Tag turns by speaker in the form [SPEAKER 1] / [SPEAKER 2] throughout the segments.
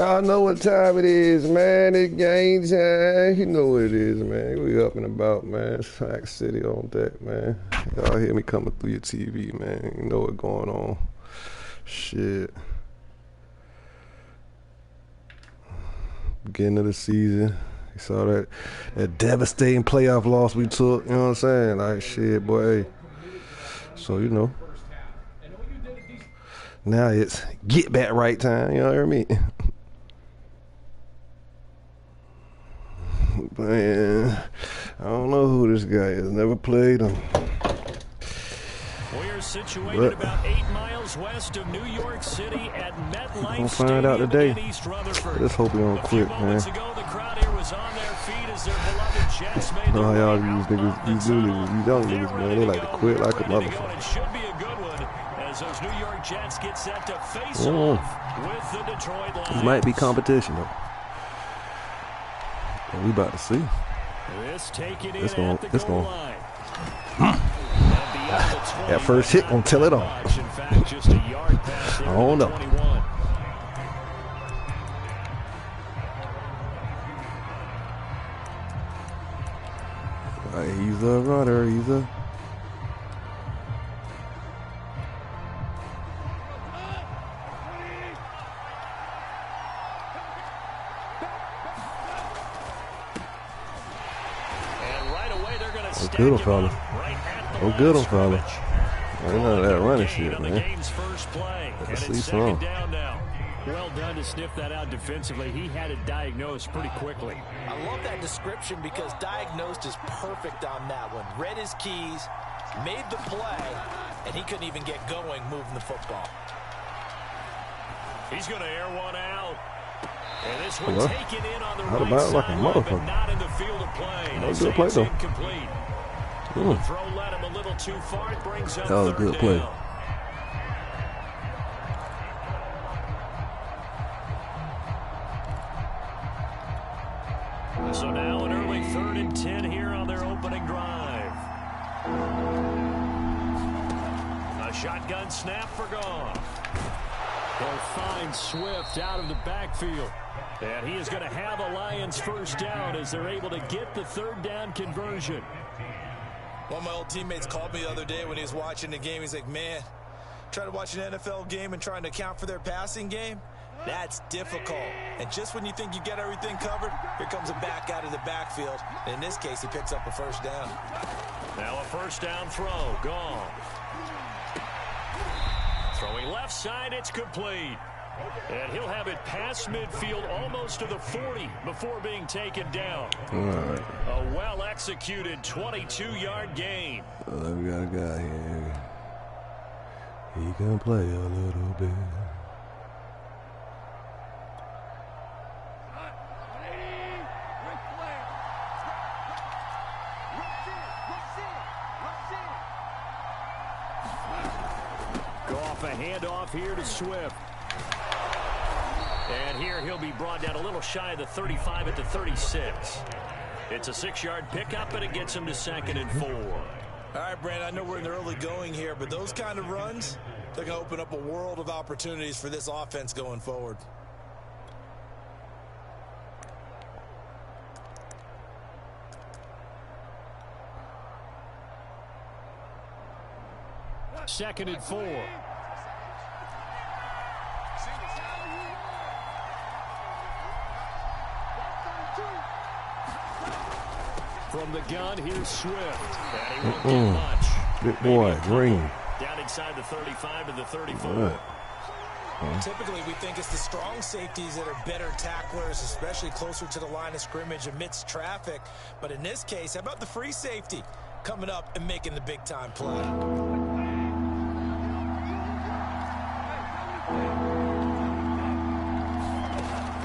[SPEAKER 1] Y'all know what time it is, man. It's game time. You know what it is, man. We up and about, man. Sac City on deck, man. Y'all hear me coming through your TV, man. You know what's going on. Shit. Beginning of the season. You saw that devastating playoff loss we took. You know what I'm saying? Like, shit, boy. Hey. So, you know. Now it's get back right time. You know what I mean? Man, I don't know who this guy is. Never played him.
[SPEAKER 2] We're situated about 8 miles west of New York City at MetLife
[SPEAKER 1] We'll find out today. Let's hope we don't quit, man. Know how y'all these niggas, these new niggas, these young niggas, man, they like to quit like a motherfucker.
[SPEAKER 2] It should be a good one as those New York Jets get set to face off with the Detroit Lions.
[SPEAKER 1] This might be competition, though. But we about to see. It's going. That first hit gonna tell it all. I don't know. He's a runner. He's a. Good on fella. Oh, good on fella. I ain't none of that running shit, man. Let's see some.
[SPEAKER 2] Well done to sniff that out defensively. He had it diagnosed pretty quickly.
[SPEAKER 3] I love that description because diagnosed is perfect on that one. Read his keys, made the play, and he couldn't even get going moving the football.
[SPEAKER 2] He's going to air one out. And this one taken in on the right
[SPEAKER 1] about like a
[SPEAKER 2] sideline,
[SPEAKER 1] motherfucker.
[SPEAKER 2] but not in the field of play.
[SPEAKER 1] That was a good play, though.
[SPEAKER 2] Incomplete. The throw led him a little too far. It brings up
[SPEAKER 1] that was a good play.
[SPEAKER 2] Down. So now an early 3rd and 10 here on their opening drive. A shotgun snap for Goff. They'll find Swift out of the backfield. And he is going to have a Lions first down as they're able to get the 3rd down conversion.
[SPEAKER 3] One of my old teammates called me the other day when he was watching the game. He's like, man, trying to watch an NFL game and trying to account for their passing game, that's difficult. And just when you think you get everything covered, here comes a back out of the backfield. And in this case, he picks up a first down.
[SPEAKER 2] Now a first down throw. Gone. Throwing left side, it's complete. And he'll have it past midfield almost to the 40 before being taken down.
[SPEAKER 1] Right.
[SPEAKER 2] A well-executed 22-yard gain.
[SPEAKER 1] We got a guy here. He can play a little bit.
[SPEAKER 2] Go off a handoff here to Swift. And here he'll be brought down a little shy of the 35 at the 36. It's a 6-yard pickup, and it gets him to 2nd and 4.
[SPEAKER 3] All right, Brandon, I know we're in the early going here, but those kind of runs, they're going to open up a world of opportunities for this offense going forward.
[SPEAKER 2] Second and 4. From the gun, here's Swift. And he won't get much.
[SPEAKER 1] Big boy, Green.
[SPEAKER 2] Down inside the 35 to the 34.
[SPEAKER 3] Typically, we think it's the strong safeties that are better tacklers, especially closer to the line of scrimmage amidst traffic. But in this case, how about the free safety coming up and making the big-time play?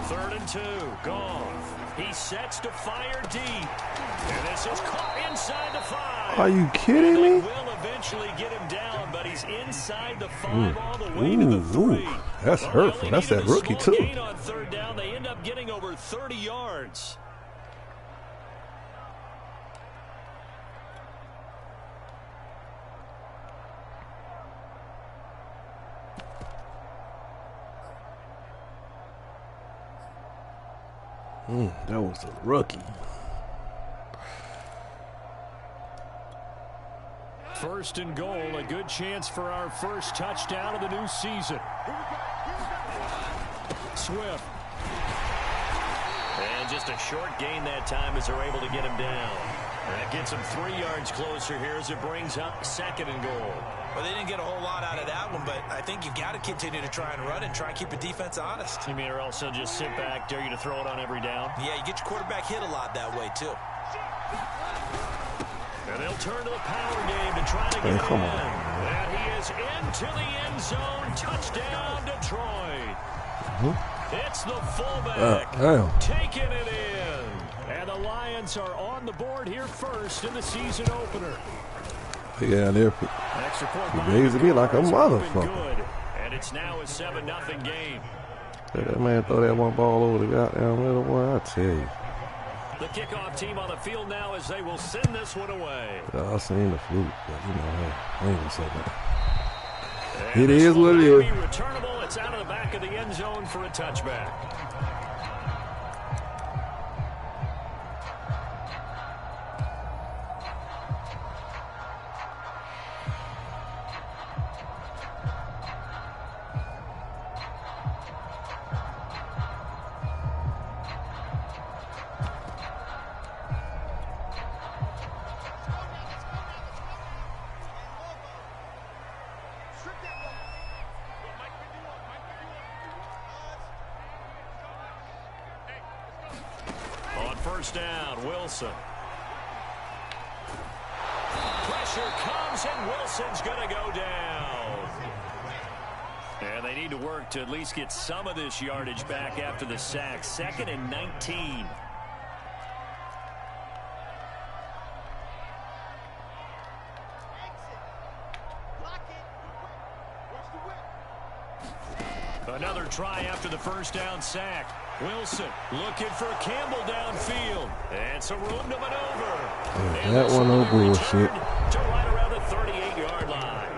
[SPEAKER 2] 3rd and 2. Goff. He sets to fire deep. And this is caught inside the 5.
[SPEAKER 1] Are you kidding me?
[SPEAKER 2] Will eventually get him down, but he's inside the 5 all the way to the 3.
[SPEAKER 1] That's hurtful. That's that rookie, too.
[SPEAKER 2] On 3rd down, they end up getting over 30 yards.
[SPEAKER 1] That was a rookie.
[SPEAKER 2] First and goal, a good chance for our first touchdown of the new season. Swift. And just a short gain that time as they're able to get him down. That gets him 3 yards closer here as it brings up second and goal.
[SPEAKER 3] Well, they didn't get a whole lot out of that one, but I think you've got to continue to try and run and try and keep the defense honest.
[SPEAKER 2] You mean, or else they'll just sit back, dare you to throw it on every down?
[SPEAKER 3] Yeah, you get your quarterback hit a lot that way, too.
[SPEAKER 2] And they'll turn to the power game to try to get it in. And he is into the end zone. Touchdown, Detroit. It's the fullback taking it in. And the Lions are on the board here first in the season opener.
[SPEAKER 1] Yeah, they're raising me like a motherfucker.
[SPEAKER 2] And it's now a 7-0 game.
[SPEAKER 1] That man throw that one ball over the goddamn middle, boy, I tell you.
[SPEAKER 2] The kickoff team on the field now as they will send this one away.
[SPEAKER 1] I seen the fluke, but you know, hey, I ain't gonna say that. It is what it is.
[SPEAKER 2] Returnable. It's out of the back of the end zone for a touchback. First down, Wilson. Pressure comes, and Wilson's going to go down. And they need to work to at least get some of this yardage back after the sack. 2nd and 19. Another try after the first down sack. Wilson looking for Campbell downfield. And some room to maneuver.
[SPEAKER 1] Yeah, that one no bullshit.
[SPEAKER 2] To right around the 38-yard line.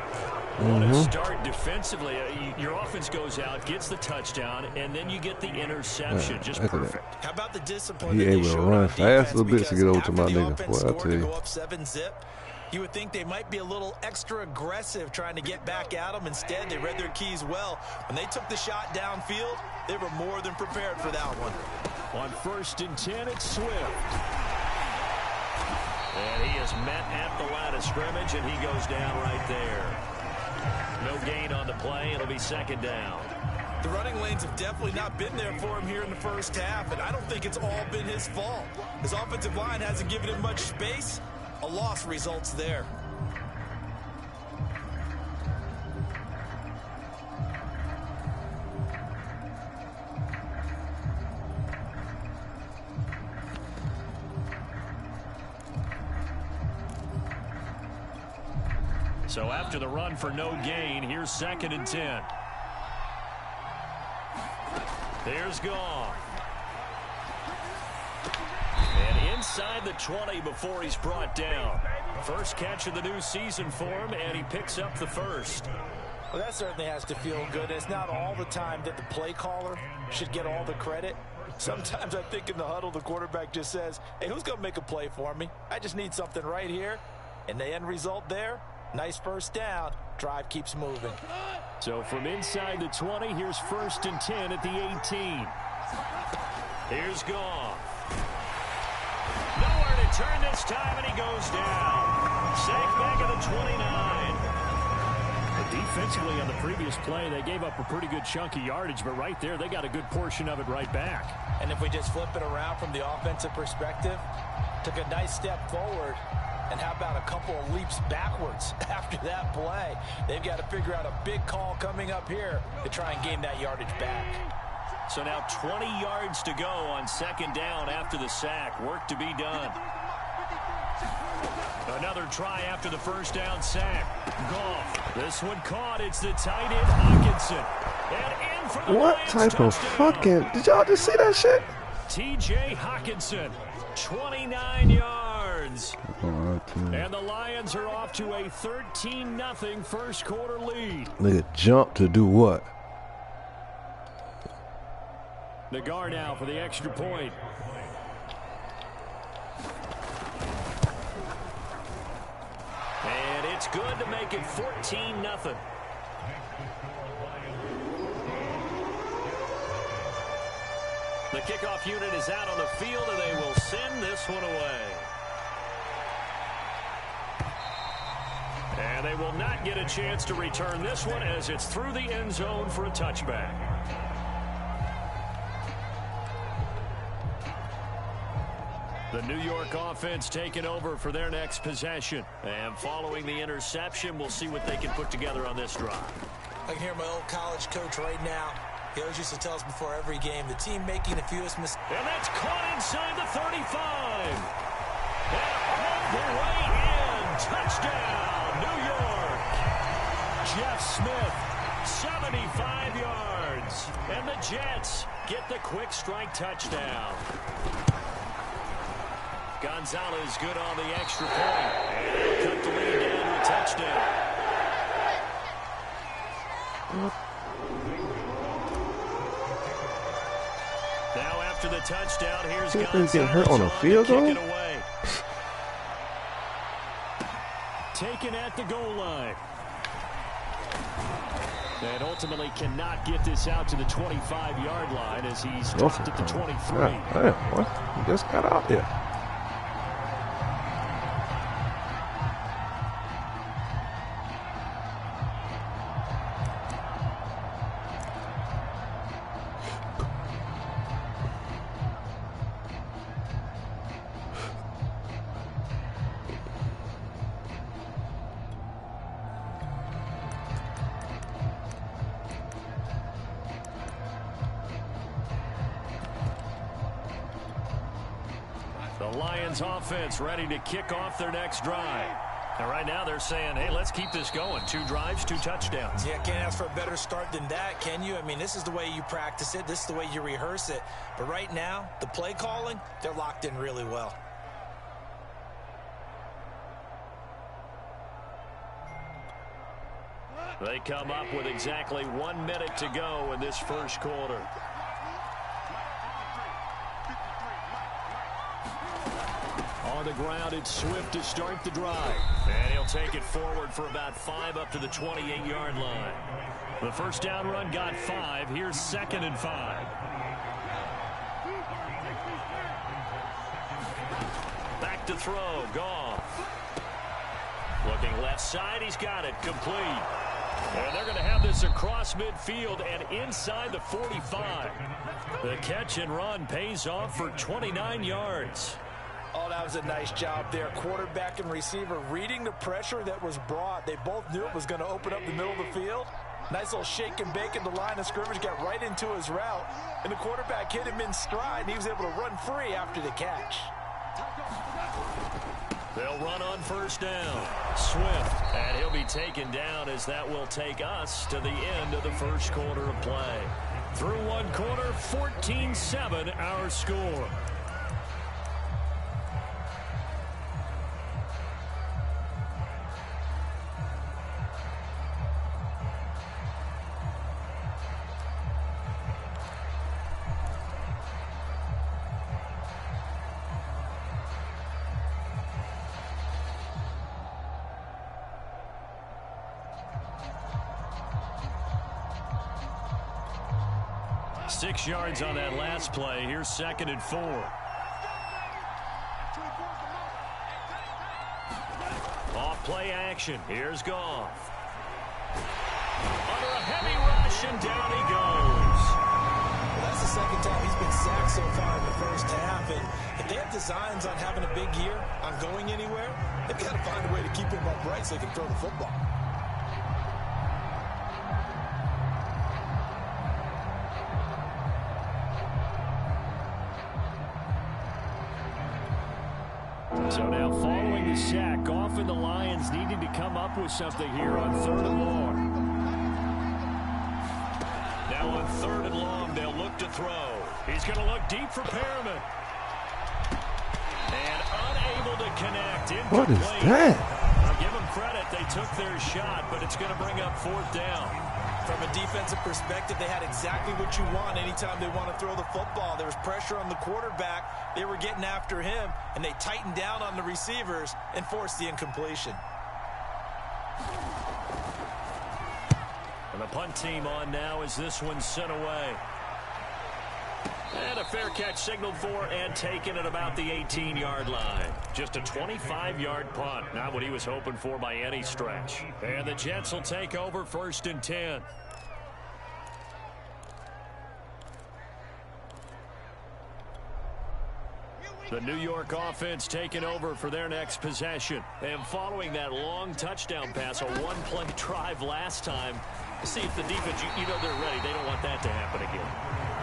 [SPEAKER 2] What a start defensively. Your offense goes out, gets the touchdown, and then you get the interception. Just perfect.
[SPEAKER 3] How about the discipline?
[SPEAKER 1] He able to run fast a little bit to get over to my nigga. Boy, I tell you.
[SPEAKER 3] Go up 7-zip. You would think they might be a little extra aggressive trying to get back at them. Instead, they read their keys well. When they took the shot downfield, they were more than prepared for that one.
[SPEAKER 2] On 1st and 10, it's Swift. And he is met at the line of scrimmage, and he goes down right there. No gain on the play. It'll be 2nd down.
[SPEAKER 3] The running lanes have definitely not been there for him here in the first half, and I don't think it's all been his fault. His offensive line hasn't given him much space. A loss results there.
[SPEAKER 2] So after the run for no gain, here's 2nd and 10. There's Goff. And inside the 20 before he's brought down. First catch of the new season for him, and he picks up the first.
[SPEAKER 3] Well, that certainly has to feel good. It's not all the time that the play caller should get all the credit. Sometimes I think in the huddle, the quarterback just says, hey, who's going to make a play for me? I just need something right here. And the end result there, nice first down. Drive keeps moving.
[SPEAKER 2] So from inside the 20, here's 1st and 10 at the 18. Here's Goff. Nowhere to turn this time, and he goes down. Safe back at the 29. Defensively on the previous play, they gave up a pretty good chunk of yardage, but right there, they got a good portion of it right back.
[SPEAKER 3] And if we just flip it around from the offensive perspective, took a nice step forward, and how about a couple of leaps backwards after that play? They've got to figure out a big call coming up here to try and gain that yardage back.
[SPEAKER 2] So now 20 yards to go on 2nd down after the sack. Work to be done. Another try after the first down sack. Goff. This one caught. It's the tight end Hockenson. And in for the
[SPEAKER 1] what
[SPEAKER 2] Lions
[SPEAKER 1] type of fucking... Did y'all just see that shit?
[SPEAKER 2] T.J. Hockenson. 29 yards. And the Lions are off to a 13-0 first quarter lead.
[SPEAKER 1] Nigga jump to do what?
[SPEAKER 2] Nagar now for the extra point. And it's good to make it 14-0. The kickoff unit is out on the field, and they will send this one away. And they will not get a chance to return this one as it's through the end zone for a touchback. The New York offense taking over for their next possession. And following the interception, we'll see what they can put together on this drive.
[SPEAKER 3] I can hear my old college coach right now. He always used to tell us before every game, the team making the fewest mistakes.
[SPEAKER 2] And that's caught inside the 35. And all the way in. Touchdown, New York. Jeff Smith, 75 yards. And the Jets get the quick strike touchdown. Gonzalez good on the extra point. And they'll cut the lead down to a touchdown. Now after the touchdown, here's Gonzalez
[SPEAKER 1] getting hurt on a field goal.
[SPEAKER 2] Taken at the goal line. And ultimately cannot get this out to the 25-yard line as he's dropped at the 23.
[SPEAKER 1] Damn, what? He just got out there.
[SPEAKER 2] The Lions offense ready to kick off their next drive. And right now they're saying, hey, let's keep this going. 2 drives, 2 touchdowns.
[SPEAKER 3] Yeah, can't ask for a better start than that, can you? I mean, this is the way you practice it. This is the way you rehearse it. But right now, the play calling, they're locked in really well.
[SPEAKER 2] They come up with exactly 1 minute to go in this first quarter. On the ground, it's Swift to start the drive. And he'll take it forward for about 5 up to the 28-yard line. The first down run got 5. Here's 2nd and 5. Back to throw. Goff. Looking left side. He's got it. Complete. And they're going to have this across midfield and inside the 45. The catch and run pays off for 29 yards.
[SPEAKER 3] Oh, that was a nice job there. Quarterback and receiver reading the pressure that was brought. They both knew it was going to open up the middle of the field. Nice little shake and bake in the line of scrimmage, got right into his route. And the quarterback hit him in stride, and he was able to run free after the catch.
[SPEAKER 2] They'll run on first down. Swift, and he'll be taken down as that will take us to the end of the first quarter of play. Through 1 quarter, 14-7 our score. Six yards on that last play. Here's 2nd and 4. Off play action. Here's Goff. Under a heavy rush, and down he goes.
[SPEAKER 3] Well, that's the 2nd time he's been sacked so far in the first half. And if they have designs on having a big year, on going anywhere, they've got to find a way to keep him upright so they can throw the football.
[SPEAKER 2] So now following the sack, Goff and the Lions needing to come up with something here on 3rd and long. Now on 3rd and long, they'll look to throw. He's going to look deep for Perriman. And unable to connect.
[SPEAKER 1] What is that?
[SPEAKER 2] I'll give them credit. They took their shot, but it's going to bring up 4th down.
[SPEAKER 3] From a defensive perspective, they had exactly what you want anytime they want to throw the football. There was pressure on the quarterback. They were getting after him, and they tightened down on the receivers and forced the incompletion.
[SPEAKER 2] And the punt team on now as this one's sent away. And a fair catch signaled for and taken at about the 18-yard line. Just a 25-yard punt. Not what he was hoping for by any stretch. And the Jets will take over 1st and 10. The New York offense taking over for their next possession. And following that long touchdown pass, a one-play drive last time, see if the defense, you know they're ready. They don't want that to happen again.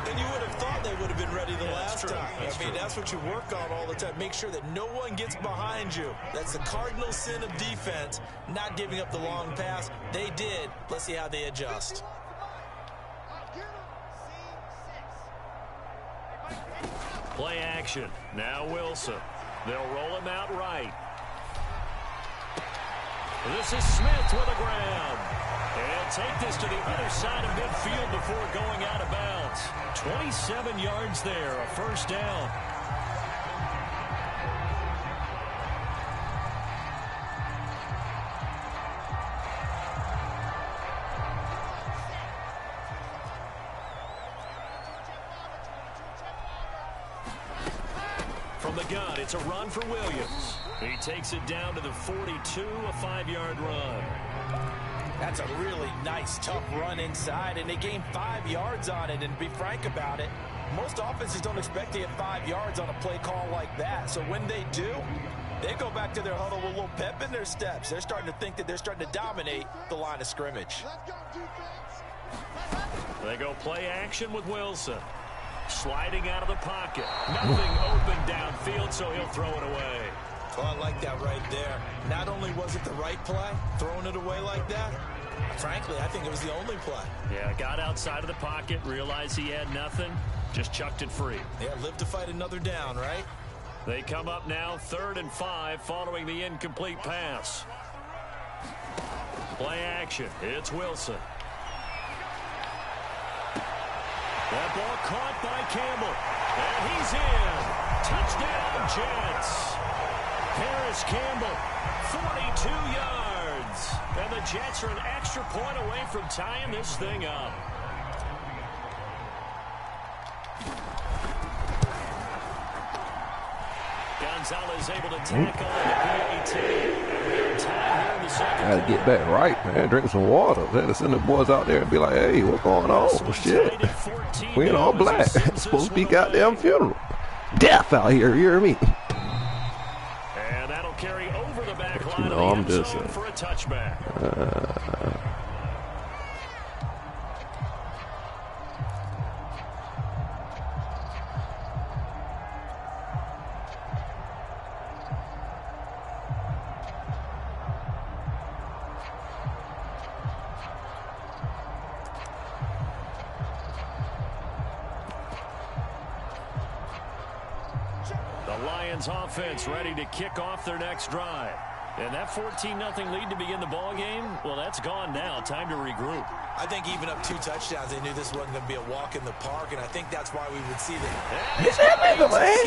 [SPEAKER 3] And you would have thought they would have been ready the last time. That's what you work on all the time. Make sure that no one gets behind you. That's the cardinal sin of defense, not giving up the long pass. They did. Let's see how they adjust.
[SPEAKER 2] Play action. Now Wilson. They'll roll him out right. This is Smith with a grab. And take this to the other side of midfield before going out of bounds. 27 yards there, a 1st down. From the gun, it's a run for Williams. He takes it down to the 42, a 5-yard run.
[SPEAKER 3] That's a really nice, tough run inside, and they gained 5 yards on it. And to be frank about it, most offenses don't expect to get 5 yards on a play call like that. So when they do, they go back to their huddle with a little pep in their steps. They're starting to think that they're starting to dominate the line of scrimmage.
[SPEAKER 2] They go play action with Wilson. Sliding out of the pocket. Nothing open downfield, so he'll throw it away.
[SPEAKER 3] Well, I like that right there. Not only was it the right play, throwing it away like that, frankly, I think it was the only play.
[SPEAKER 2] Yeah, got outside of the pocket, realized he had nothing, just chucked it free.
[SPEAKER 3] Yeah, live to fight another down, right?
[SPEAKER 2] They come up now 3rd and 5 following the incomplete pass. Play action. It's Wilson. That ball caught by Campbell. And he's in. Touchdown, Jets. Paris Campbell, 42 yards. And the Jets are an extra point away from tying this thing up. Gonzalez able to tackle the PAT. We're tied here in the second.
[SPEAKER 1] Gotta get back right, man. Drink some water. Had to send the boys out there and be like, hey, what's going on? Shit. We ain't all black. It's supposed to be goddamn funeral. Death out here, you hear me?
[SPEAKER 2] And that'll carry over the back line
[SPEAKER 1] No, I'm
[SPEAKER 2] of the end
[SPEAKER 1] just
[SPEAKER 2] zone for a touchback. Offense ready to kick off their next drive. And that 14-0 lead to begin the ball game, well, that's gone now. Time to regroup.
[SPEAKER 3] I think even up 2 touchdowns, they knew this wasn't going to be a walk in the park, and I think that's why we would see that.
[SPEAKER 1] It's that nigga, man.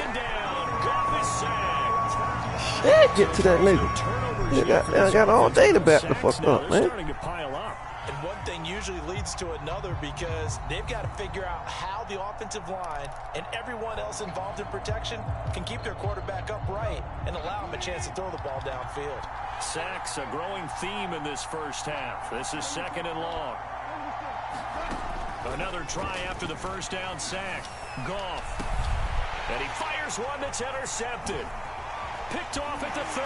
[SPEAKER 1] Shit, get to that nigga. I got all day to back the fuck up, man.
[SPEAKER 2] Starting to pile up.
[SPEAKER 3] And one thing usually leads to another because they've got to figure out how the offensive line and everyone else involved in protection can keep their quarterback upright and allow him a chance to throw the ball downfield.
[SPEAKER 2] Sacks, a growing theme in this first half. This is 2nd and long. Another try after the first down sack. Goff. And he fires one that's intercepted. Picked off at the 30.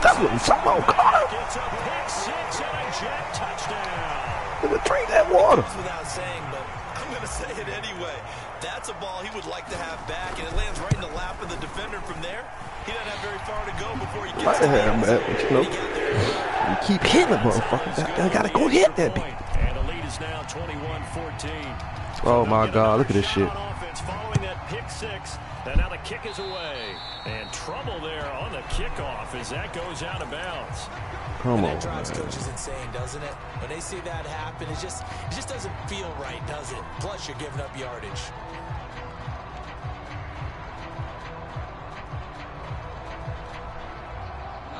[SPEAKER 1] That's what I'm talking about, Carter.
[SPEAKER 2] It's a pick 6 and a Jet touchdown.
[SPEAKER 1] Gonna drink that water.
[SPEAKER 3] Without saying, but I'm going to say it anyway. That's a ball he would like to have back, and it lands right in the lap of the defender from there. He doesn't have very far to go before he gets to the end zone.
[SPEAKER 1] But you know, you keep hitting the motherfucker. I gotta go hit that bitch.
[SPEAKER 2] And the lead is now 21-14.
[SPEAKER 1] Oh my God, look at this shit.
[SPEAKER 2] Following that pick 6, And now the kick is away. And trouble there on the kickoff as that goes out of bounds.
[SPEAKER 1] Come on,
[SPEAKER 3] that drives coaches insane, doesn't it? When they see that happen, it just doesn't feel right, does it? Plus, you're giving up yardage.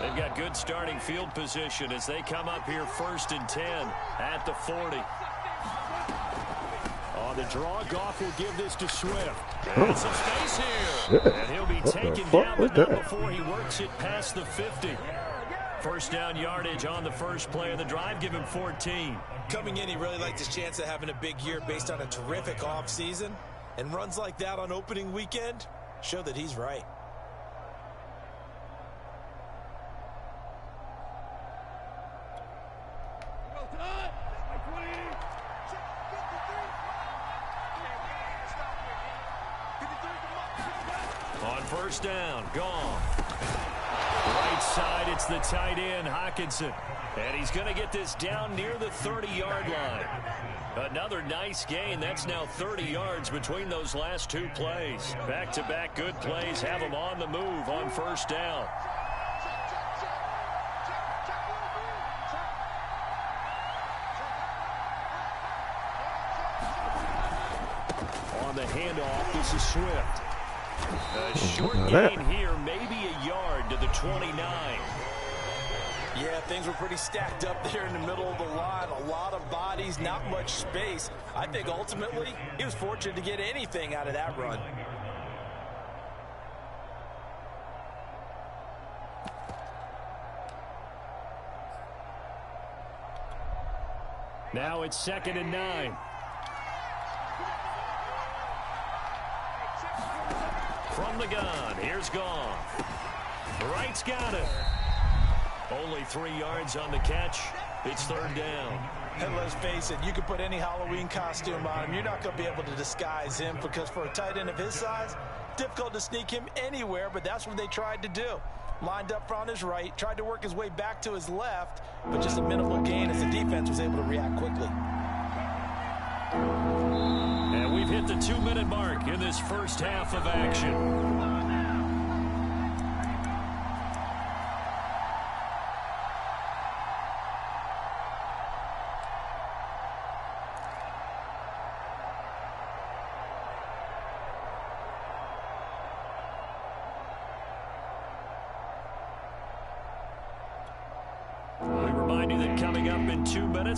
[SPEAKER 2] They've got good starting field position as they come up here 1st and 10 at the 40. On the draw, Goff will give this to Swift. And some space here. And he'll be taken down, but not before he works it past the 50. First down yardage on the first play of the drive. Give him 14.
[SPEAKER 3] Coming in, he really liked his chance of having a big year based on a terrific offseason. And runs like that on opening weekend show that he's right.
[SPEAKER 2] On first down, gone. Right side, it's the tight end, Hockenson. And he's going to get this down near the 30-yard line. Another nice gain. That's now 30 yards between those last two plays. Back-to-back good plays have him on the move on first down. On the handoff, this is Swift. A short gain here, maybe a yard to the 29.
[SPEAKER 3] Yeah, things were pretty stacked up there in the middle of the line. A lot of bodies, not much space. I think ultimately he was fortunate to get anything out of that run.
[SPEAKER 2] Now it's 2nd and 9. From the gun, here's Goff. Wright's got it. Only 3 yards on the catch. It's 3rd down.
[SPEAKER 3] And let's face it, you can put any Halloween costume on him. You're not going to be able to disguise him because for a tight end of his size, difficult to sneak him anywhere, but that's what they tried to do. Lined up on his right, tried to work his way back to his left, but just a minimal gain as the defense was able to react quickly.
[SPEAKER 2] And we've hit the 2-minute mark in this first half of action.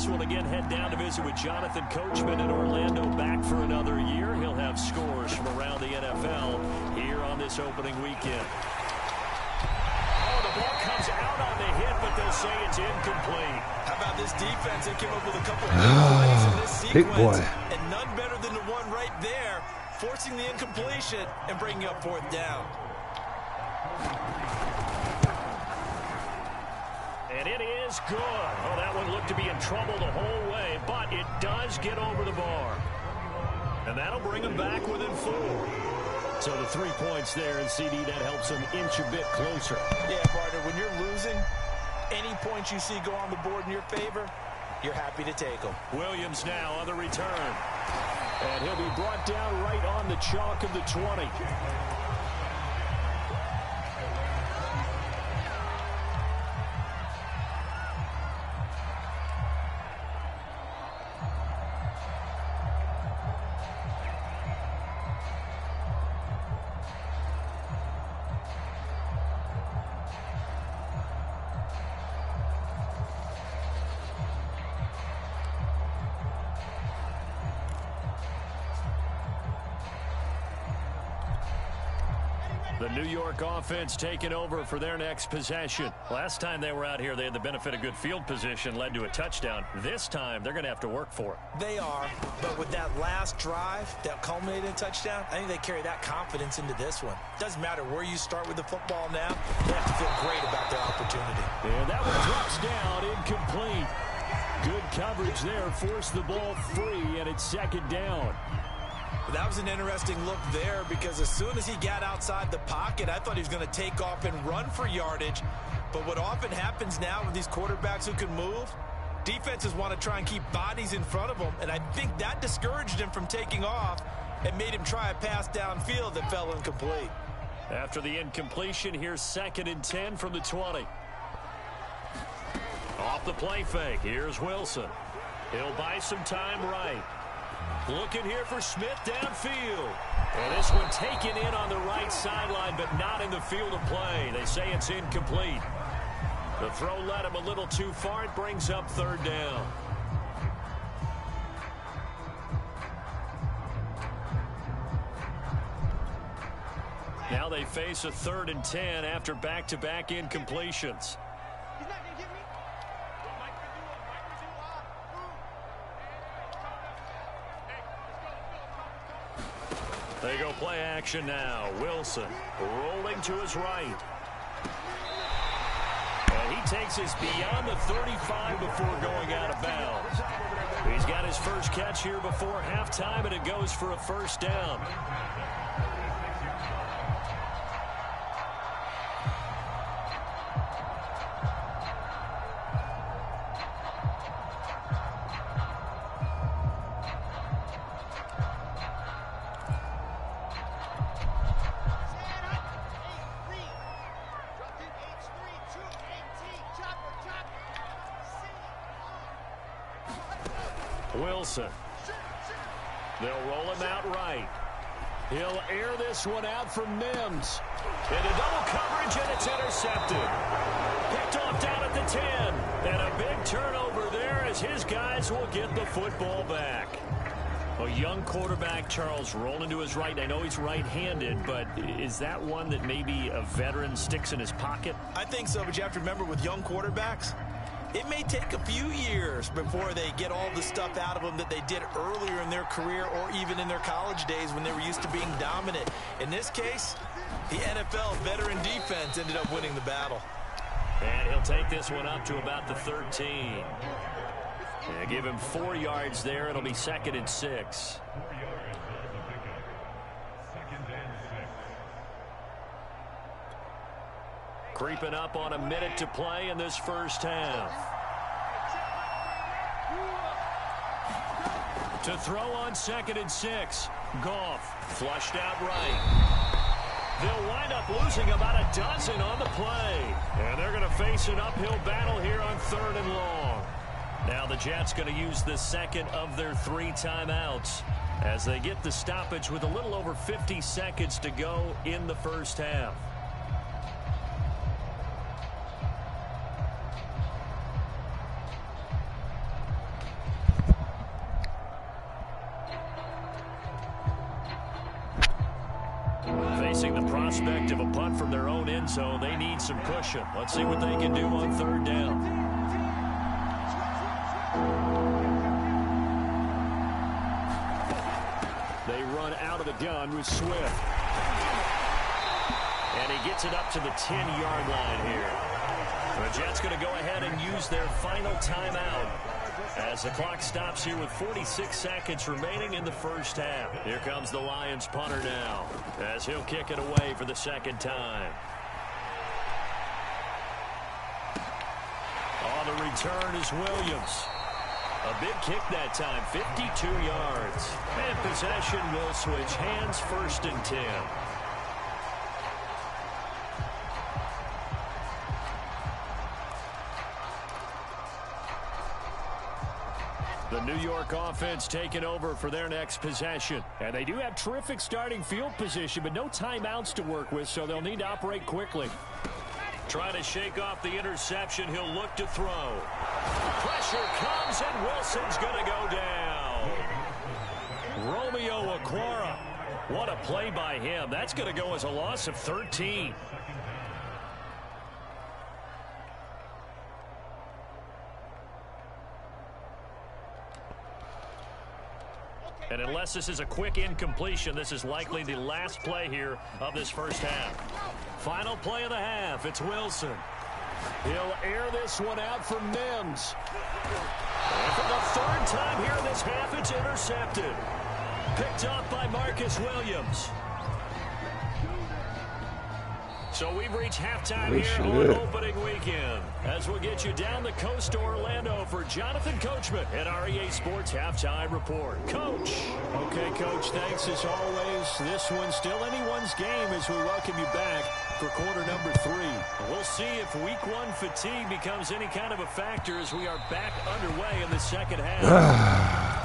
[SPEAKER 2] We'll again head down to visit with Jonathan Coachman in Orlando, back for another year. He'll have scores from around the NFL here on this opening weekend. Oh, the ball comes out on the hit, but they'll say it's incomplete.
[SPEAKER 3] How about this defense? They came up with a couple of plays in this sequence, and none better than the one right there, forcing the incompletion and bringing up 4th down.
[SPEAKER 2] And it is good. Oh, that one looked to be in trouble the whole way, but it does get over the bar. And that'll bring them back within 4. So the 3 points there, and CD, that helps them inch a bit closer.
[SPEAKER 3] Yeah, partner, when you're losing, any points you see go on the board in your favor, you're happy to take them.
[SPEAKER 2] Williams now on the return. And he'll be brought down right on the chalk of the 20. The New York offense taking over for their next possession. Last time they were out here, they had the benefit of good field position, led to a touchdown. This time, they're going to have to work for it.
[SPEAKER 3] They are, but with that last drive that culminated in touchdown, I think they carry that confidence into this one. Doesn't matter where you start with the football now, they have to feel great about their opportunity.
[SPEAKER 2] And that one drops down, incomplete. Good coverage there, forced the ball free, and it's 2nd down.
[SPEAKER 3] That was an interesting look there because as soon as he got outside the pocket, I thought he was going to take off and run for yardage. But what often happens now with these quarterbacks who can move, defenses want to try and keep bodies in front of them, and I think that discouraged him from taking off. and made him try a pass downfield that fell incomplete.
[SPEAKER 2] After the incompletion, here's 2nd and 10 from the 20. Off the play fake, here's Wilson. He'll buy some time right. Looking here for Smith downfield. And this one taken in on the right sideline, but not in the field of play. They say it's incomplete. The throw led him a little too far. It brings up 3rd down. Now they face a 3rd and 10 after back-to-back incompletions. They go play action now. Wilson rolling to his right. And he takes us beyond the 35 before going out of bounds. He's got his first catch here before halftime, and it goes for a 1st down. Wilson. They'll roll him out right. He'll air this one out for Mims. Into double coverage, and it's intercepted. Picked off down at the 10. And a big turnover there as his guys will get the football back. A young quarterback, Charles, rolling to his right. I know he's right-handed, but is that one that maybe a veteran sticks in his pocket?
[SPEAKER 3] I think so, but you have to remember with young quarterbacks, it may take a few years before they get all the stuff out of them that they did earlier in their career or even in their college days when they were used to being dominant. In this case, the NFL veteran defense ended up winning the battle.
[SPEAKER 2] And he'll take this one up to about the 13. And give him 4 yards there. It'll be 2nd and 6. Creeping up on a minute to play in this first half. To throw on 2nd and 6. Goff flushed out right. They'll wind up losing about a dozen on the play. And they're going to face an uphill battle here on 3rd and long. Now the Jets going to use the 2nd of their 3 timeouts as they get the stoppage with a little over 50 seconds to go in the first half. Facing the prospect of a punt from their own end zone, they need some cushion. Let's see what they can do on 3rd down. They run out of the gun with Swift. And he gets it up to the 10-yard line here. The Jets going to go ahead and use their final timeout as the clock stops here with 46 seconds remaining in the first half. Here comes the Lions punter now as he'll kick it away for the 2nd time. On the return is Williams. A big kick that time, 52 yards. And possession will switch hands, 1st and 10. The New York offense taking over for their next possession. And they do have terrific starting field position, but no timeouts to work with, so they'll need to operate quickly. Trying to shake off the interception. He'll look to throw. Pressure comes, and Wilson's going to go down. Romeo Okwara. What a play by him. That's going to go as a loss of 13. And unless this is a quick incompletion, this is likely the last play here of this first half. Final play of the half. It's Wilson. He'll air this one out for Mims. And for the 3rd time here in this half, it's intercepted. Picked off by Marcus Williams. So we've reached halftime here on opening weekend. As we'll get you down the coast to Orlando for Jonathan Coachman at our EA Sports Halftime Report. Coach. Okay, Coach, thanks as always. This one's still anyone's game as we welcome you back for quarter number 3. We'll see if week 1 fatigue becomes any kind of a factor as we are back underway in the second half.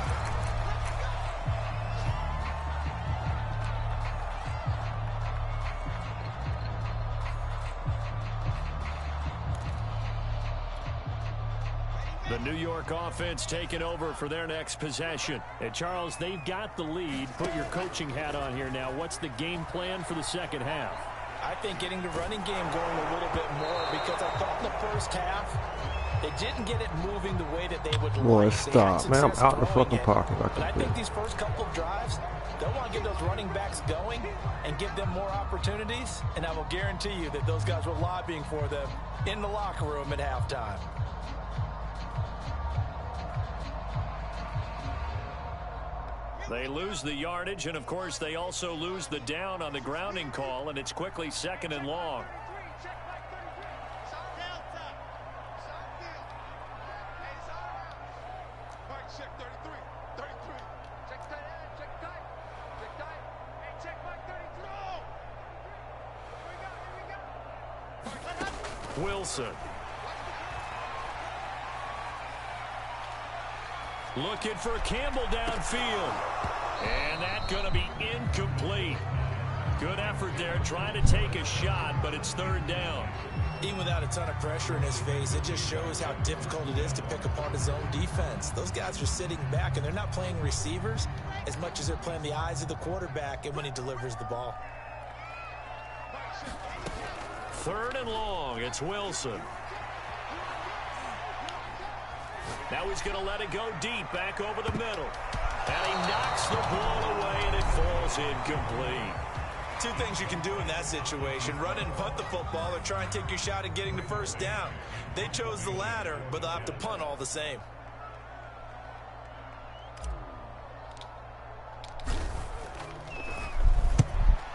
[SPEAKER 2] The New York offense taking over for their next possession. And Charles, they've got the lead. Put your coaching hat on here now. What's the game plan for the second half?
[SPEAKER 3] I think getting the running game going a little bit more, because I thought in the first half they didn't get it moving the way that they would like.
[SPEAKER 1] Boy, stop, man. I'm out in the fucking pocket.
[SPEAKER 3] But I think these first couple of drives, they'll want to get those running backs going and give them more opportunities. And I will guarantee you that those guys were lobbying for them in the locker room at halftime.
[SPEAKER 2] They lose the yardage, and, of course, they also lose the down on the grounding call, and it's quickly 2nd and long. Wilson. Looking for Campbell downfield. And that's going to be incomplete. Good effort there, trying to take a shot, but it's 3rd down.
[SPEAKER 3] Even without a ton of pressure in his face, it just shows how difficult it is to pick apart his own defense. Those guys are sitting back, and they're not playing receivers as much as they're playing the eyes of the quarterback and when he delivers the ball.
[SPEAKER 2] 3rd and long, it's Wilson. Now he's going to let it go deep, back over the middle. And he knocks the ball away, and it falls incomplete.
[SPEAKER 3] 2 things you can do in that situation: run and punt the football, or try and take your shot at getting the first down. They chose the latter, but they'll have to punt all the same.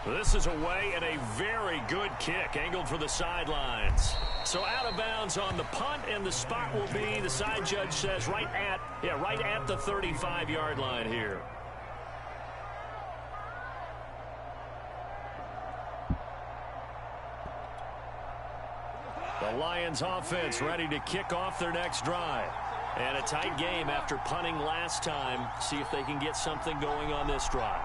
[SPEAKER 2] This is away, and a very good kick angled for the sidelines. So out of bounds on the punt, and the spot will be, the side judge says, right at the 35-yard line here. The Lions offense ready to kick off their next drive. And a tight game after punting last time. See if they can get something going on this drive.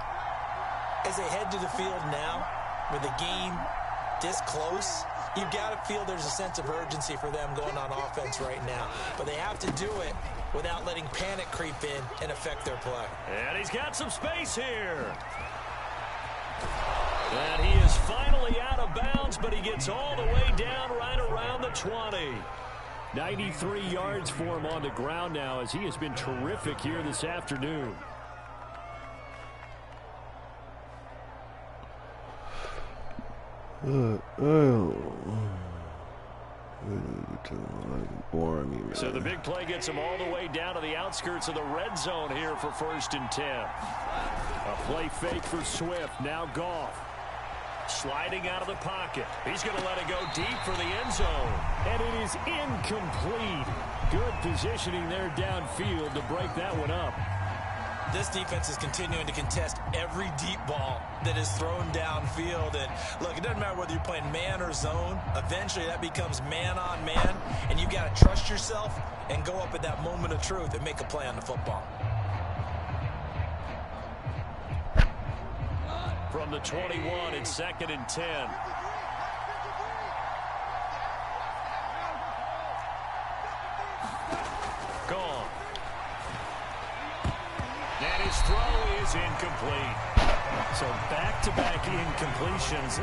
[SPEAKER 3] As they head to the field now, with the game this close, you've got to feel there's a sense of urgency for them going on offense right now. But they have to do it without letting panic creep in and affect their play.
[SPEAKER 2] And he's got some space here. And he is finally out of bounds, but he gets all the way down right around the 20. 93 yards for him on the ground now, as he has been terrific here this afternoon.
[SPEAKER 1] Boring me, man.
[SPEAKER 2] So the big play gets him all the way down to the outskirts of the red zone here for 1st and 10. A play fake for Swift. Now Goff. Sliding out of the pocket. He's going to let it go deep for the end zone. And it is incomplete. Good positioning there downfield to break that one up.
[SPEAKER 3] This defense is continuing to contest every deep ball that is thrown downfield. And look, it doesn't matter whether you're playing man or zone. Eventually that becomes man on man, and you've got to trust yourself and go up at that moment of truth and make a play on the football.
[SPEAKER 2] From the 21, it's 2nd and 10. Gone. And his throw is incomplete. So back-to-back incompletions.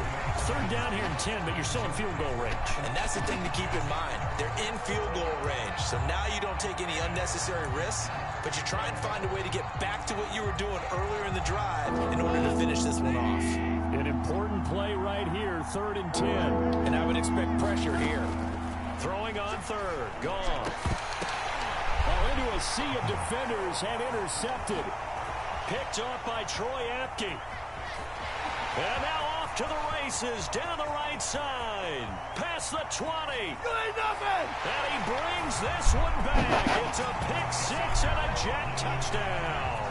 [SPEAKER 2] 3rd down here in 10, but you're still in field goal range.
[SPEAKER 3] And that's the thing to keep in mind. They're in field goal range. So now you don't take any unnecessary risks, but you try and find a way to get back to what you were doing earlier in the drive in order to finish this one off.
[SPEAKER 2] An important play right here, 3rd and 10.
[SPEAKER 3] And I would expect pressure here.
[SPEAKER 2] Throwing on 3rd. Gone. Into a sea of defenders and intercepted. Picked off by Troy Apke. And now off to the races down the right right side. Past the 20. And he brings this one back. It's a pick six and a Jet touchdown.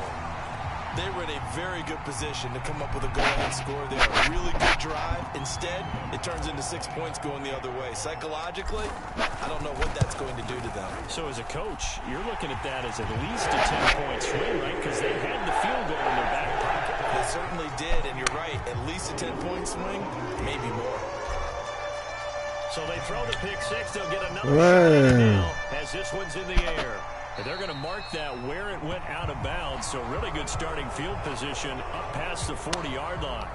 [SPEAKER 3] They were in a very good position to come up with a go-ahead score there. A really good drive. Instead, it turns into 6 points going the other way. Psychologically, I don't know what that's going to do to them.
[SPEAKER 2] So as a coach, you're looking at that as at least a 10-point swing, right? Because they had the field goal in their back pocket.
[SPEAKER 3] They certainly did, and you're right. At least a 10-point swing, maybe more.
[SPEAKER 2] So they throw the pick six. They'll get another shot now as this one's in the air. And they're going to mark that where it went out of bounds. So really good starting field position up past the 40-yard line.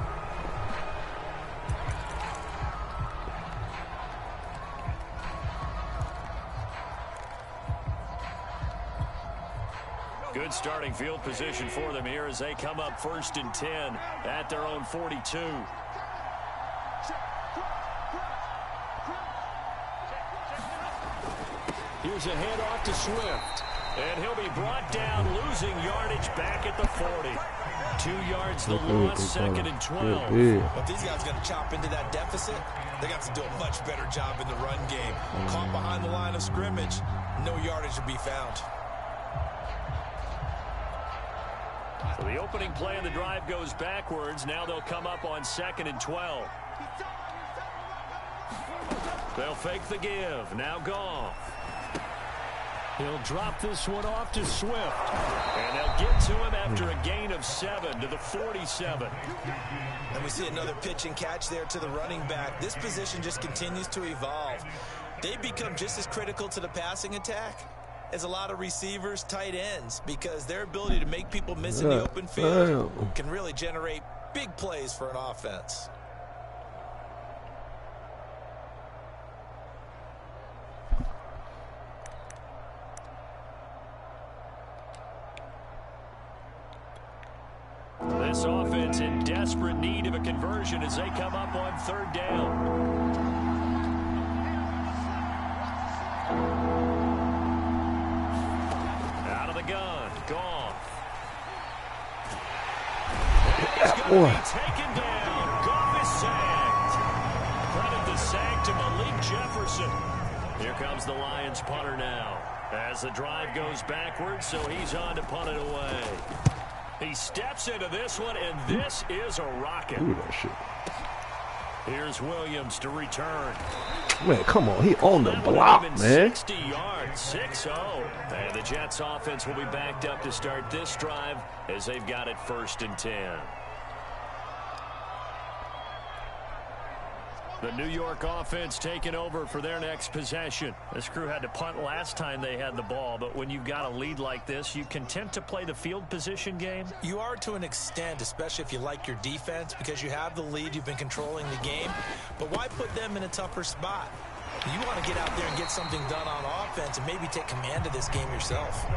[SPEAKER 2] Good starting field position for them here as they come up 1st and 10 at their own 42. Here's a handoff to Swift. And he'll be brought down, losing yardage back at the 40. 2 yards the loss, 2nd and 12.
[SPEAKER 3] If these guys are going to chop into that deficit, they got to do a much better job in the run game. Caught behind the line of scrimmage, no yardage to be found.
[SPEAKER 2] So the opening play of the drive goes backwards. Now they'll come up on 2nd and 12. They'll fake the give. Now Goff. He'll drop this one off to Swift. And they'll get to him after a gain of 7 to the 47.
[SPEAKER 3] And we see another pitch and catch there to the running back. This position just continues to evolve. They become just as critical to the passing attack as a lot of receivers, tight ends, because their ability to make people miss in the open field can really generate big plays for an offense.
[SPEAKER 2] This offense in desperate need of a conversion as they come up on 3rd down. Out of the gun, Goff. He's going to be taken down. Goff is sacked. Credit the sack to Malik Jefferson. Here comes the Lions punter now as the drive goes backwards, so he's on to punt it away. He steps into this one, and this is a rocket.
[SPEAKER 1] Ooh, that shit.
[SPEAKER 2] Here's Williams to return.
[SPEAKER 1] Man, come on. He on the block, man.
[SPEAKER 2] 60 yards, 6-0. And the Jets offense will be backed up to start this drive as they've got it 1st and 10. The New York offense taking over for their next possession. This crew had to punt last time they had the ball, but when you've got a lead like this, you content to play the field position game?
[SPEAKER 3] You are to an extent, especially if you like your defense, because you have the lead, you've been controlling the game. But why put them in a tougher spot? You want to get out there and get something done on offense and maybe take command of this game yourself.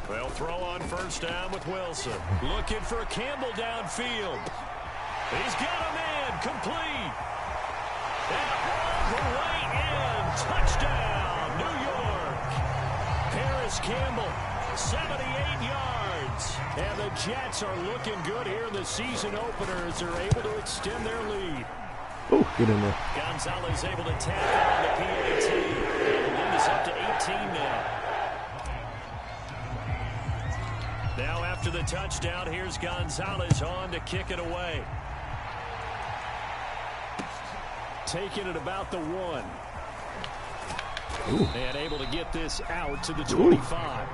[SPEAKER 2] They'll throw on 1st down with Wilson. Looking for Campbell downfield. He's got a man complete. And all the way in. Touchdown, New York. Paris Campbell, 78 yards. And the Jets are looking good here in the season opener as they're able to extend their lead.
[SPEAKER 1] Oh, get in there.
[SPEAKER 2] Gonzalez able to tap on the PAT. And the lead is up to 18 now. Now after the touchdown, here's Gonzalez on to kick it away. Taking it about the 1.
[SPEAKER 1] Ooh.
[SPEAKER 2] And able to get this out to the 25.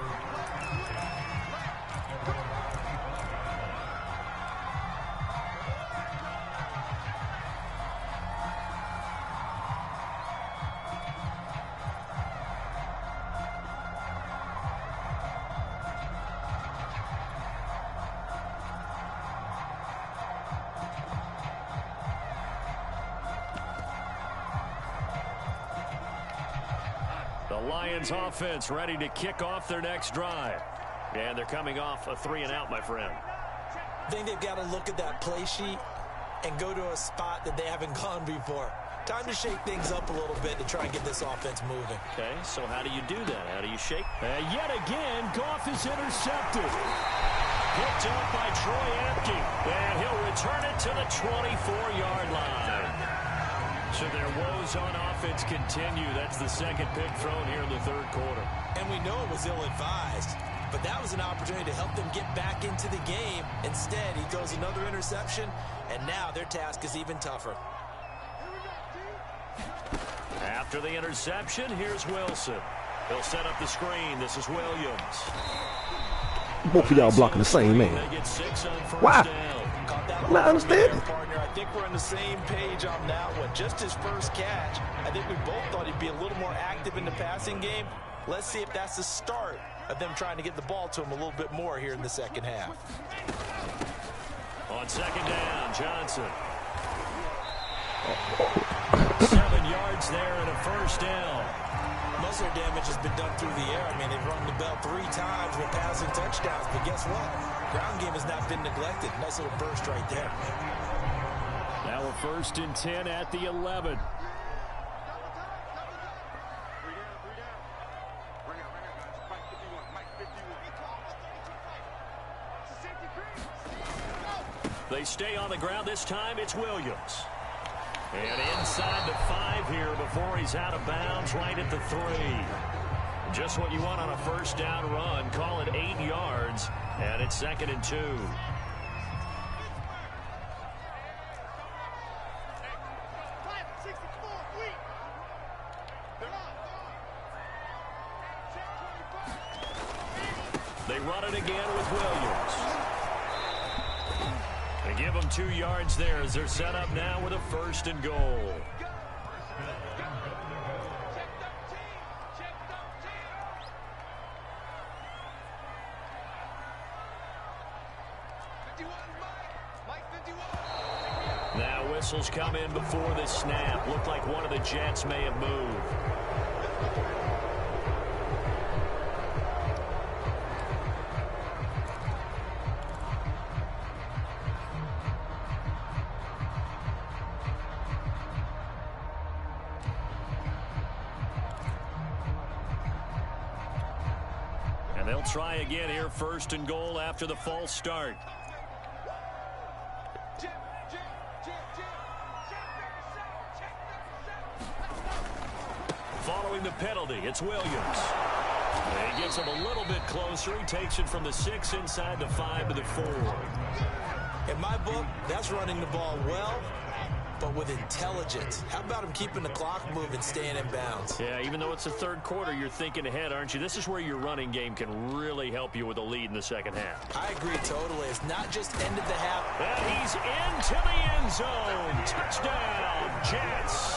[SPEAKER 2] The Lions offense ready to kick off their next drive. And they're coming off a 3-and-out, my friend.
[SPEAKER 3] I think they've got to look at that play sheet and go to a spot that they haven't gone before. Time to shake things up a little bit to try and get this offense moving.
[SPEAKER 2] Okay, so how do you do that? How do you shake? Yet again, Goff is intercepted. Picked up by Troy Apke, and he'll return it to the 24-yard line. So their woes on offense continue. That's the second pick thrown here in the third quarter.
[SPEAKER 3] And we know it was ill-advised, but that was an opportunity to help them get back into the game. Instead, he throws another interception, and now their task is even tougher.
[SPEAKER 2] After the interception, here's Wilson. He'll set up the screen. This is Williams.
[SPEAKER 1] Both of y'all blocking the same man. Why? I'm not understanding.
[SPEAKER 3] Partner, I think we're on the same page on that one. Just his first catch. I think we both thought he'd be a little more active in the passing game. Let's see if that's the start of them trying to get the ball to him a little bit more here in the second half.
[SPEAKER 2] On second down, Johnson. 7 yards there and a first down.
[SPEAKER 3] Most of their damage has been done through the air. I mean, they've rung the bell 3 times with passing touchdowns. But guess what? Ground game has not been neglected. Nice little burst right there.
[SPEAKER 2] Now we're first and 10 at the 11. They stay on the ground. This time it's Williams. And inside the 5 here before he's out of bounds, right at the 3. Just what you want on a first down run. Call it 8 yards, and it's second and 2. They run it again with Williams. They give them 2 yards there as they're set up now with a first and goal. Now whistles come in before the snap. Looked like one of the Jets may have moved. And they'll try again here, first and goal after the false start. Following the penalty, it's Williams. He gets him a little bit closer. He takes it from the 6 inside the 5 to the 4.
[SPEAKER 3] In my book, that's running the ball well, but with intelligence. How about him keeping the clock moving, staying in bounds?
[SPEAKER 2] Yeah, even though it's the third quarter, you're thinking ahead, aren't you? This is where your running game can really help you with a lead in the second half.
[SPEAKER 3] I agree totally. It's not just end of the half.
[SPEAKER 2] And he's into the end zone. Touchdown, Jets.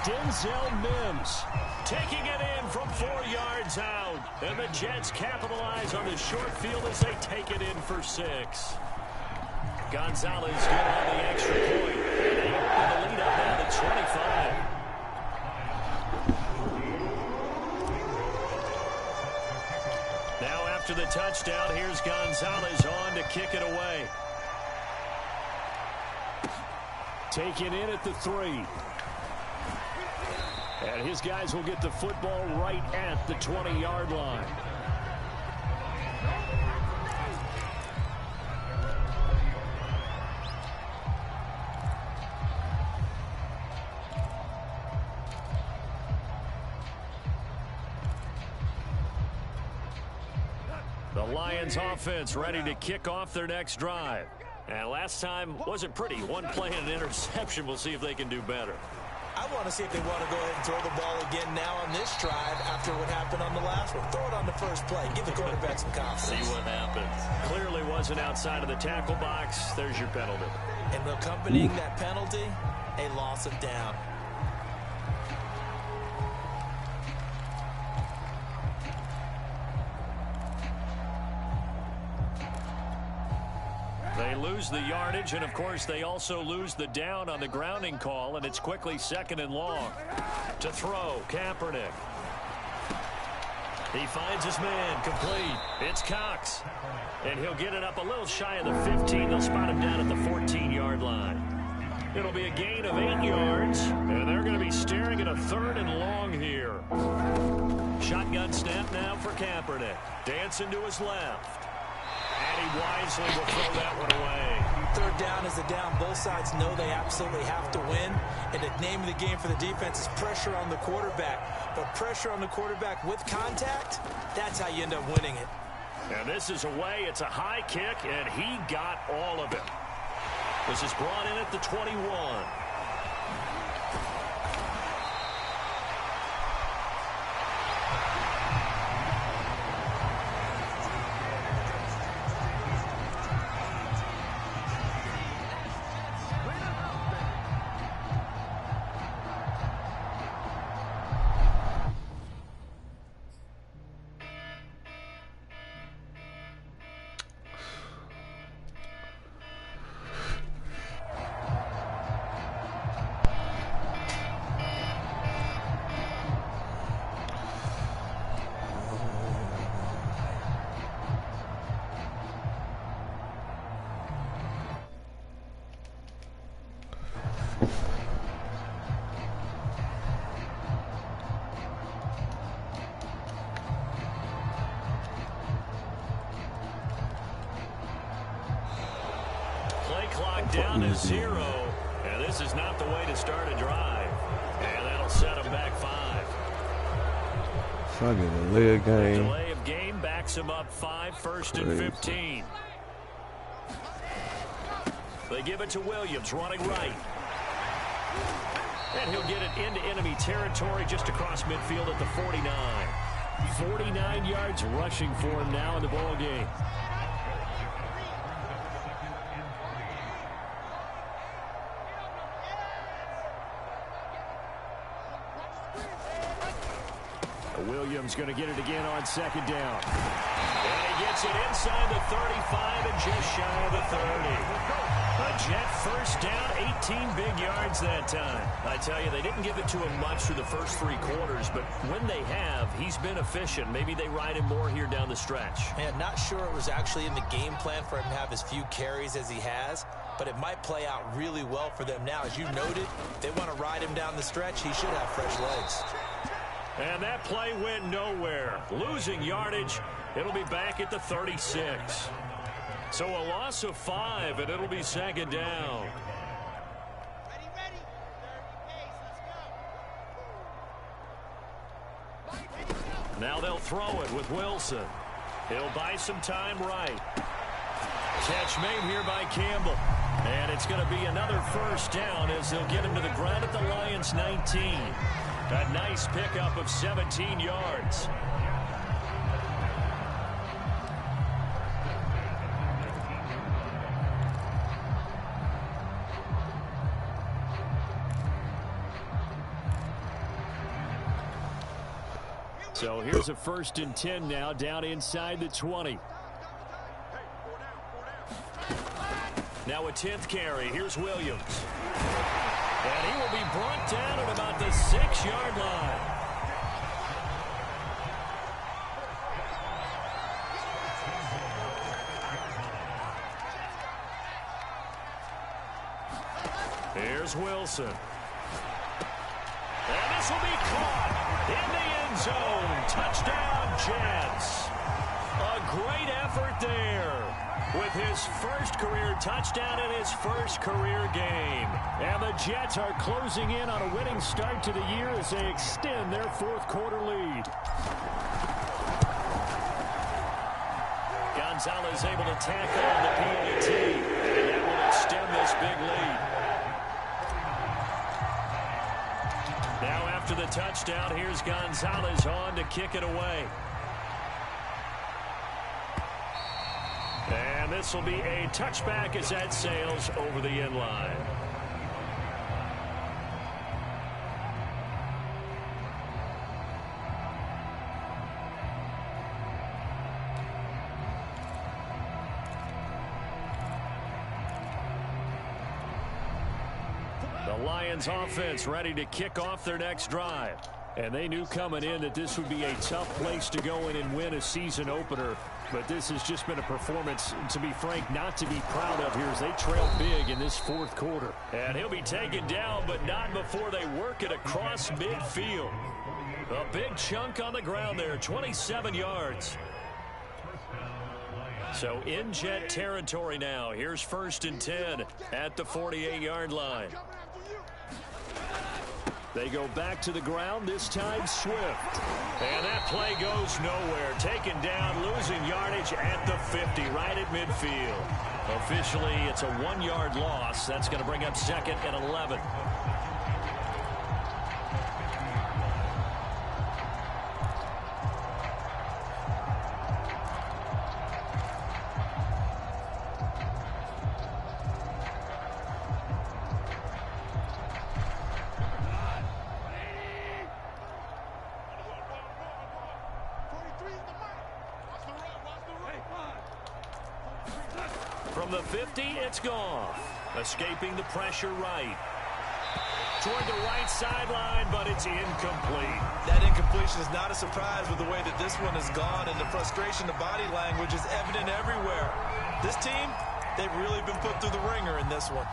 [SPEAKER 2] Denzel Mims taking it in from 4 yards out. And the Jets capitalize on the short field as they take it in for 6. Gonzalez good on the extra point. And they open the lead up now to 25. Now after the touchdown, here's Gonzalez on to kick it away. Taken in at the 3. And his guys will get the football right at the 20-yard line. The Lions offense ready to kick off their next drive. And last time wasn't pretty. One play and an interception. We'll see if they can do better.
[SPEAKER 3] I want to see if they want to go ahead and throw the ball again now on this drive after what happened on the last one. Throw it on the first play. Give the quarterback some confidence.
[SPEAKER 2] See what happens. Clearly wasn't outside of the tackle box. There's your penalty.
[SPEAKER 3] And accompanying that penalty, a loss of down.
[SPEAKER 2] They lose the yardage, and of course they also lose the down on the grounding call, and it's quickly second and long. To throw, Kaepernick. He finds his man, complete. It's Cox. And he'll get it up a little shy of the 15. They'll spot him down at the 14-yard line. It'll be a gain of 8 yards, and they're going to be staring at a 3rd and long here. Shotgun snap now for Kaepernick. Dancing to his left. And he wisely will throw that one away.
[SPEAKER 3] 3rd down is the down. Both sides know they absolutely have to win. And the name of the game for the defense is pressure on the quarterback. But pressure on the quarterback with contact, that's how you end up winning it.
[SPEAKER 2] And this is away. It's a high kick, and he got all of it. This is brought in at the 21. Clock down to 0, and this is not the way to start a drive. And that'll set them back 5.
[SPEAKER 1] So I get a leg game.
[SPEAKER 2] Delay of game backs him up 5, 1st and 15. They give it to Williams, running right. And he'll get it into enemy territory just across midfield at the 49. 49 yards rushing for him now in the ball game. Williams going to get it again on 2nd down. And he gets it inside the 35 and just shy of the 30. A Jet 1st down, 18 big yards that time. I tell you, they didn't give it to him much through the first 3 quarters, but when they have, he's been efficient. Maybe they ride him more here down the stretch.
[SPEAKER 3] Man, not sure it was actually in the game plan for him to have as few carries as he has, but it might play out really well for them now. As you noted, they want to ride him down the stretch. He should have fresh legs.
[SPEAKER 2] And that play went nowhere. Losing yardage. It'll be back at the 36. So a loss of 5, and it'll be 2nd down. Now they'll throw it with Wilson. He'll buy some time right. Catch made here by Campbell. And it's going to be another 1st down as they'll get him to the ground at the Lions' 19. A nice pickup of 17 yards. So here's a 1st and 10 now, down inside the 20. Now a 10th carry. Here's Williams. And he will be brought down at about the 6-yard line. Here's Wilson. And this will be caught in the end zone. Touchdown, Jets. A great effort there with his first career touchdown in his first career game. And the Jets are closing in on a winning start to the year as they extend their 4th quarter lead. Gonzalez able to tackle on the PAT, and that will extend this big lead. Now after the touchdown, here's Gonzalez on to kick it away. And this will be a touchback as that sails over the end line. The Lions offense ready to kick off their next drive. And they knew coming in that this would be a tough place to go in and win a season opener. But this has just been a performance, to be frank, not to be proud of here as they trail big in this fourth quarter. And he'll be taken down, but not before they work it across midfield. A big chunk on the ground there, 27 yards. So in Jet territory now. Here's 1st and 10 at the 48-yard line. They go back to the ground, this time Swift. And that play goes nowhere. Taken down, losing yardage at the 50, right at midfield. Officially, it's a 1-yard loss. That's going to bring up 2nd and 11. From the 50, it's Goff. Escaping the pressure right. Toward the right sideline, but it's incomplete.
[SPEAKER 3] That incompletion is not a surprise with the way that this one has gone, and the frustration, the body language is evident everywhere. This team, they've really been put through the ringer in this one.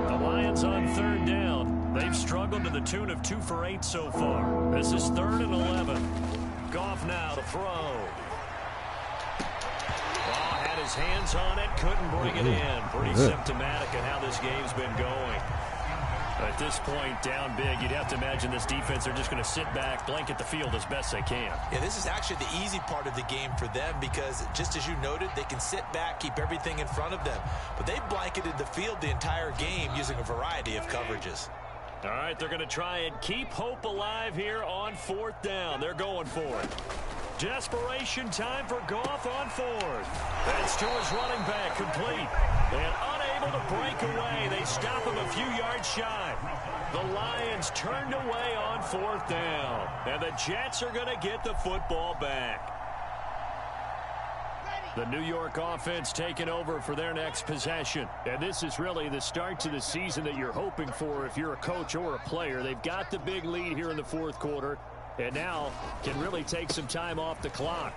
[SPEAKER 2] The Lions on 3rd down. They've struggled to the tune of 2 for 8 so far. This is 3rd and 11. Goff now to throw. Oh, had his hands on it, couldn't bring it in. Pretty symptomatic of how this game's been going. At this point, down big, you'd have to imagine this defense are just going to sit back, blanket the field as best they can.
[SPEAKER 3] Yeah, this is actually the easy part of the game for them because, just as you noted, they can sit back, keep everything in front of them. But they've blanketed the field the entire game using a variety of coverages.
[SPEAKER 2] All right, they're going to try and keep hope alive here on 4th down. They're going for it. Desperation time for Goff on 4th. That's to his running back, complete. And unable to break away. They stop him a few yards shy. The Lions turned away on 4th down. And the Jets are going to get the football back. The New York offense taking over for their next possession. And this is really the start to the season that you're hoping for if you're a coach or a player. They've got the big lead here in the 4th quarter. And now can really take some time off the clock.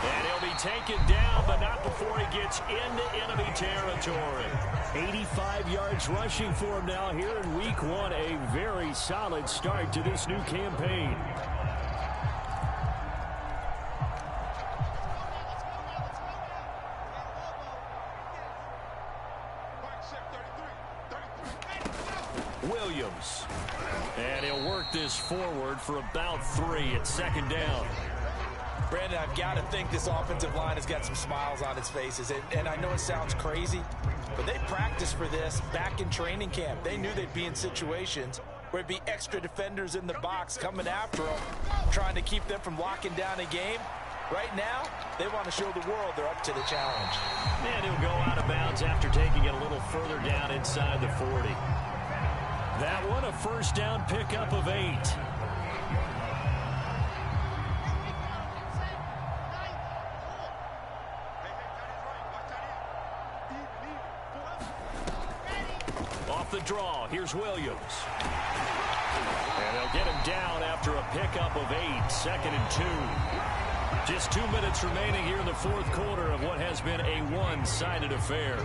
[SPEAKER 2] And he'll be taken down, but not before he gets into enemy territory. 85 yards rushing for him now here in week 1. A very solid start to this new campaign. Williams. And he'll work this forward for about 3 at 2nd down.
[SPEAKER 3] Brandon, I've got to think this offensive line has got some smiles on its faces. And I know it sounds crazy, but they practiced for this back in training camp. They knew they'd be in situations where it'd be extra defenders in the box coming after them, trying to keep them from locking down a game. Right now, they want to show the world they're up to the challenge.
[SPEAKER 2] And he'll go out of bounds after taking it a little further down inside the 40. That one, a 1st down pickup of 8. Off the draw, here's Williams. And they'll get him down after a pickup of 8, 2nd and 2. Just 2 minutes remaining here in the 4th quarter of what has been a one-sided affair.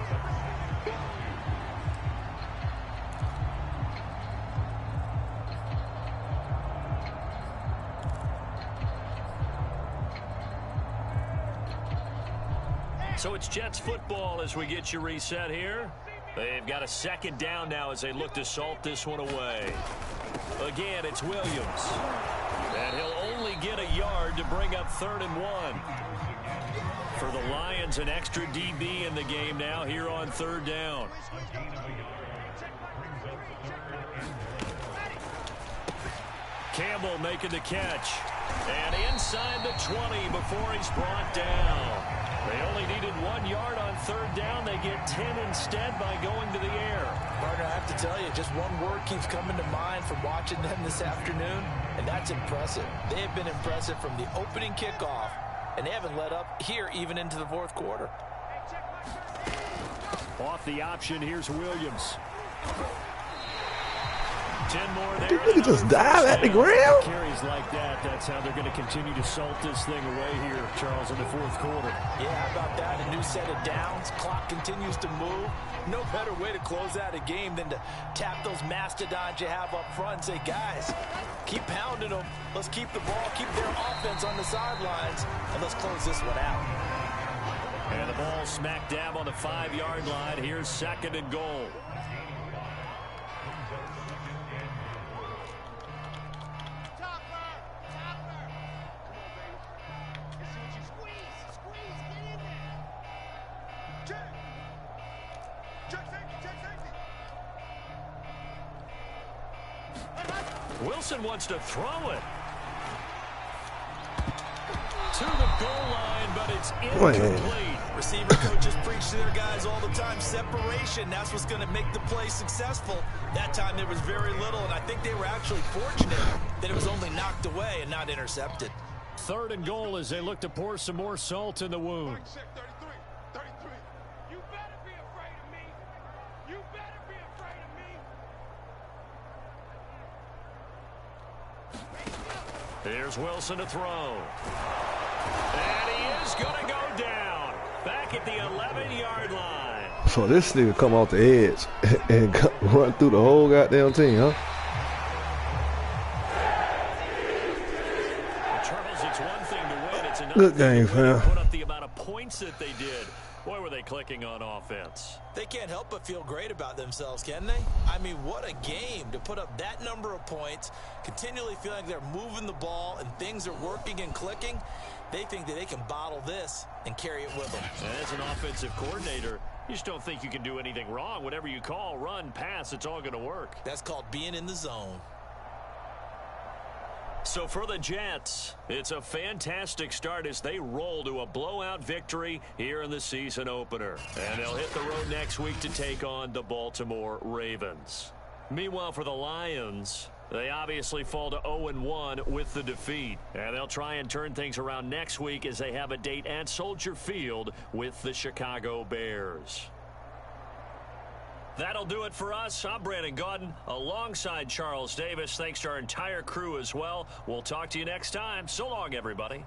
[SPEAKER 2] So it's Jets football as we get you reset here. They've got a 2nd down now as they look to salt this one away. Again, it's Williams. And he'll only get a yard to bring up 3rd and 1. For the Lions, an extra DB in the game now here on 3rd down. Campbell making the catch. And inside the 20 before he's brought down. They only needed 1 yard on 3rd down. They get 10 instead by going to the air.
[SPEAKER 3] Partner, I have to tell you, just one word keeps coming to mind from watching them this afternoon, and that's impressive. They have been impressive from the opening kickoff, and they haven't let up here even into the 4th quarter.
[SPEAKER 2] Off the option, here's Williams. 10 more there.
[SPEAKER 1] Look at just dive at the ground.
[SPEAKER 2] Carries like that. That's how they're going to continue to salt this thing away here, Charles, in the fourth quarter.
[SPEAKER 3] Yeah, how about that? A new set of downs. Clock continues to move. No better way to close out a game than to tap those mastodons you have up front and say, guys, keep pounding them. Let's keep the ball, keep their offense on the sidelines, and let's close this one out.
[SPEAKER 2] And the ball smack dab on the 5-yard line. Here's 2nd and goal. Wilson wants to throw it to the goal line, but it's incomplete.
[SPEAKER 3] Receiver coaches preach to their guys all the time. Separation, that's what's going to make the play successful. That time there was very little, and I think they were actually fortunate that it was only knocked away and not intercepted.
[SPEAKER 2] 3rd and goal as they look to pour some more salt in the wound. Here's Wilson to throw. And he is going to go down. Back at the 11-yard line.
[SPEAKER 1] So this nigga come off the edge and run through the whole goddamn team, huh?
[SPEAKER 2] Charles, it's one thing to win. It's another
[SPEAKER 1] Good game,
[SPEAKER 2] thing to
[SPEAKER 1] fam.
[SPEAKER 2] put up the amount of points that they did. Boy, were they clicking on offense.
[SPEAKER 3] They can't help but feel great about themselves, can they? I mean, what a game to put up that number of points, continually feeling like they're moving the ball and things are working and clicking. They think that they can bottle this and carry it with them.
[SPEAKER 2] And as an offensive coordinator, you just don't think you can do anything wrong. Whatever you call, run, pass, it's all going to work.
[SPEAKER 3] That's called being in the zone.
[SPEAKER 2] So for the Jets, it's a fantastic start as they roll to a blowout victory here in the season opener. And they'll hit the road next week to take on the Baltimore Ravens. Meanwhile, for the Lions, they obviously fall to 0-1 with the defeat. And they'll try and turn things around next week as they have a date at Soldier Field with the Chicago Bears. That'll do it for us. I'm Brandon Gaudin alongside Charles Davis. Thanks to our entire crew as well. We'll talk to you next time. So long, everybody.